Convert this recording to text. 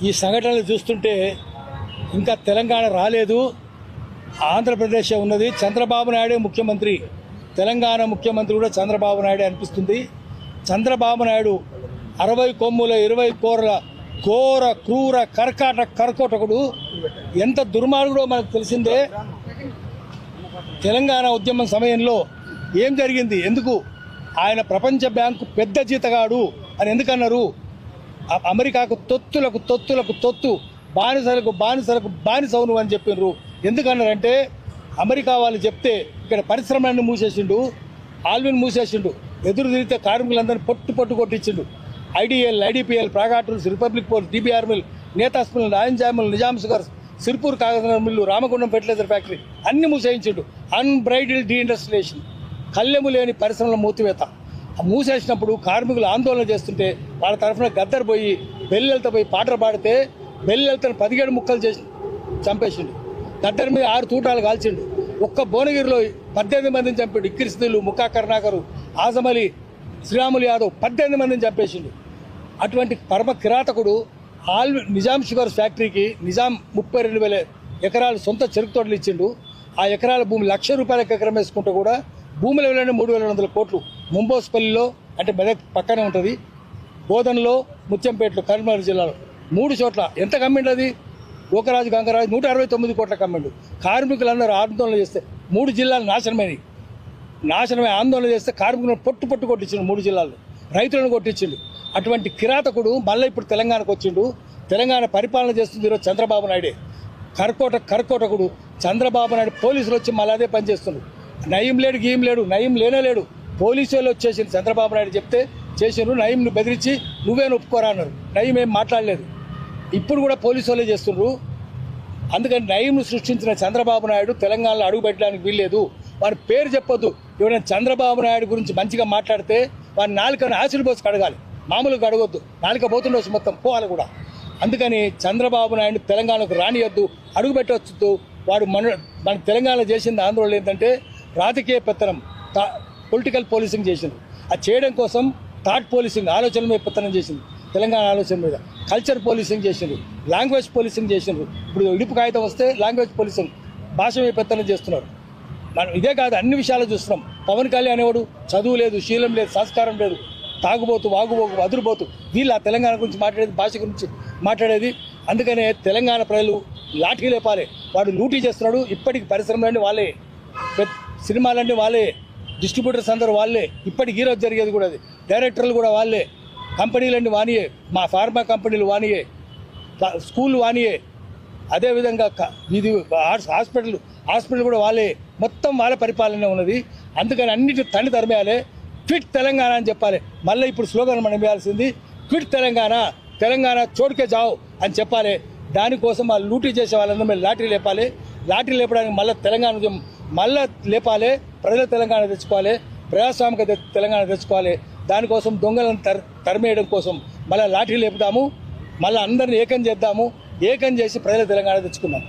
ఈ సంఘటనలు చూస్తుంటే ఇంకా తెలంగాణ రాలేదు, ఆంధ్రప్రదేశ్ ఉన్నది. చంద్రబాబు నాయుడే ముఖ్యమంత్రి, తెలంగాణ ముఖ్యమంత్రి కూడా చంద్రబాబు నాయుడే అనిపిస్తుంది. చంద్రబాబు నాయుడు 60 కొమ్ముల 20 కోరల ఘోర క్రూర కర్కోటకుడు, ఎంత దుర్మార్గుడో మనకు తెలిసిందే. తెలంగాణ ఉద్యమం సమయంలో ఏం జరిగింది, ఎందుకు ఆయన ప్రపంచ బ్యాంకు పెద్ద జీతగాడు అని ఎందుకన్నారు? అమెరికాకు తొత్తు బానిసలకు బానిసవును అని చెప్పినారు. ఎందుకన్నారంటే అమెరికా వాళ్ళు చెప్తే ఇక్కడ పరిశ్రమలన్నీ మూసేసిండు, ఆల్విన్ మూసేసిండు, ఎదురు తిరిగితే కార్మికులందరినీ పొట్టు కొట్టించిండు. IDL, IDPL, Praga tools, republic ports, DBR mill, Netha's mill, నాయంజామిల్, Nizam sugars, Sirpur Kagaz mill, Ramagundam fertilizer factory అన్ని మూసేయించిండు. అన్బ్రైడిల్ డీఇండస్ట్రియలైజేషన్, కళ్ళెము లేని పరిశ్రమల మూతివేత. మూసేసినప్పుడు కార్మికులు ఆందోళన చేస్తుంటే వాళ్ళ తరఫున గద్దర్ పోయి బెల్లెలతో పోయి పాటలు పాడితే బెల్లెలతో 17 ముక్కలు చేసి చంపేసిండు. గద్దర్ మీద 6 తూటాలు కాల్చిండు. ఒక్క భువనగిరిలో 18 మందిని చంపాడు. ఇక్కిరిస్తులు, ముక్కా కరుణాకరు, ఆజమలి, శ్రీరాములు యాదవ్ 18 మందిని చంపేసిండు. అటువంటి పరమ కిరాతకుడు నిజాం షుగర్స్ ఫ్యాక్టరీకి నిజాం 32,000 ఎకరాలు సొంత చెరుకు తోటలు ఇచ్చిండు. ఆ ఎకరాల భూమి ₹1,00,000 ఎకరం వేసుకుంటూ కూడా భూముల విలువ 3,200 కోట్లు. ముంబోస్పల్లిలో అంటే మెదక్ పక్కనే ఉంటుంది, బోధన్లో, ముత్యంపేటలో, కరీంనగర్ జిల్లాలో 3 చోట్ల ఎంత కమ్మిండు అది? గోకరాజు గంగరాజు 169 కోట్ల కమ్మిండు. కార్మికులందరూ ఆందోళన చేస్తే 3 జిల్లాలు నాశనమై ఆందోళన చేస్తే కార్మికులను పొట్టు కొట్టించిండు. 3 జిల్లాల్లో రైతులను కొట్టించిండు. అటువంటి కిరాతకుడు మళ్ళీ ఇప్పుడు తెలంగాణకు వచ్చిండు. తెలంగాణ పరిపాలన చేస్తుంది ఈరోజు చంద్రబాబు నాయుడే. కర్కోటకుడు చంద్రబాబు నాయుడు. పోలీసులు వచ్చి మళ్ళీ అదే పని చేస్తుండ్రు. నయం లేడు, నయం లేనేలేడు. పోలీసు వాళ్ళు వచ్చేసింది. చంద్రబాబు నాయుడు చెప్తే చేసిండ్రు. నయంను బెదిరించి నువ్వే ఒప్పుకోరా అన్నారు. నయం ఏం మాట్లాడలేదు. ఇప్పుడు కూడా పోలీసు వాళ్ళే చేస్తుండ్రు. అందుకని నయంను సృష్టించిన చంద్రబాబు నాయుడు తెలంగాణలో అడుగు పెట్టడానికి వీల్లేదు. వారి పేరు చెప్పొద్దు. ఎవరైనా చంద్రబాబు నాయుడు గురించి మంచిగా మాట్లాడితే వారి నాలుకను యాసిడ్ పోసి కడగాలి, మామూలుగా అడగొద్దు. నాలుక పోతుండొచ్చు, మొత్తం పోవాలి కూడా. అందుకని చంద్రబాబు నాయుడు తెలంగాణకు రానియొద్దు, అడుగు పెట్టవచ్చు. వాడు మన తెలంగాణ చేసింది ఆందోళన ఏంటంటే రాజకీయ పెత్తనం, పొలిటికల్ పోలీసింగ్ చేసింది. అది చేయడం కోసం థాట్ పోలీసింగ్, ఆలోచన మీద పెత్తనం చేసింది. తెలంగాణ ఆలోచన మీద కల్చర్ పోలీసింగ్ చేసిండ్రు, లాంగ్వేజ్ పోలీసింగ్ చేసిండ్రు. ఇప్పుడు ఇడుపు కాగితం వస్తే లాంగ్వేజ్ పోలీసింగ్, భాష మీద పెత్తనం చేస్తున్నారు. మనం ఇదే కాదు, అన్ని విషయాలు చూస్తున్నాం. పవన్ కళ్యాణ్ అనేవాడు చదువు లేదు, శీలం లేదు, సంస్కారం లేదు, తాగుబోతు, వాగుబోకు, వదురుబోతు. వీళ్ళు ఆ తెలంగాణ గురించి మాట్లాడేది, భాష గురించి మాట్లాడేది. అందుకనే తెలంగాణ ప్రజలు లాఠీ లేపాలి. వాడు లూటీ చేస్తున్నాడు. ఇప్పటికి పరిశ్రమలన్నీ వాళ్ళే, సినిమాలన్నీ వాళ్ళే, డిస్ట్రిబ్యూటర్స్ అందరూ వాళ్ళే. ఇప్పటికి ఈరోజు జరిగేది కూడా అది. డైరెక్టర్లు కూడా వాళ్ళే, కంపెనీలన్నీ వానియే, మా ఫార్మా కంపెనీలు వానియే, స్కూళ్ళు వానియే, అదేవిధంగా ఇది హాస్పిటల్ కూడా వాళ్ళే. మొత్తం వాళ్ళ పరిపాలన ఉన్నది. అందుకని అన్నిటి తండ్రి తరిమేయాలి. క్విట్ తెలంగాణ అని చెప్పాలి. మళ్ళీ ఇప్పుడు స్లోగన్ మనం వేయాల్సింది క్విట్ తెలంగాణ, తెలంగాణ చోటుకే జావు అని చెప్పాలి. దానికోసం వాళ్ళు లూటీ చేసే వాళ్ళందరూ మళ్ళీ లాటరీ లేపాలి. లాటరీ లేపడానికి మళ్ళీ తెలంగాణ మళ్ళీ లేపాలి. ప్రజల తెలంగాణ తెచ్చుకోవాలి, ప్రజాస్వామిక తెలంగాణ తెచ్చుకోవాలి. దానికోసం దొంగలను తరిమేయడం కోసం మళ్ళీ లాటరీ లేపుదాము, మళ్ళీ అందరిని ఏకం చేద్దాము. ఏకం చేసి ప్రజల తెలంగాణ తెచ్చుకుందాం.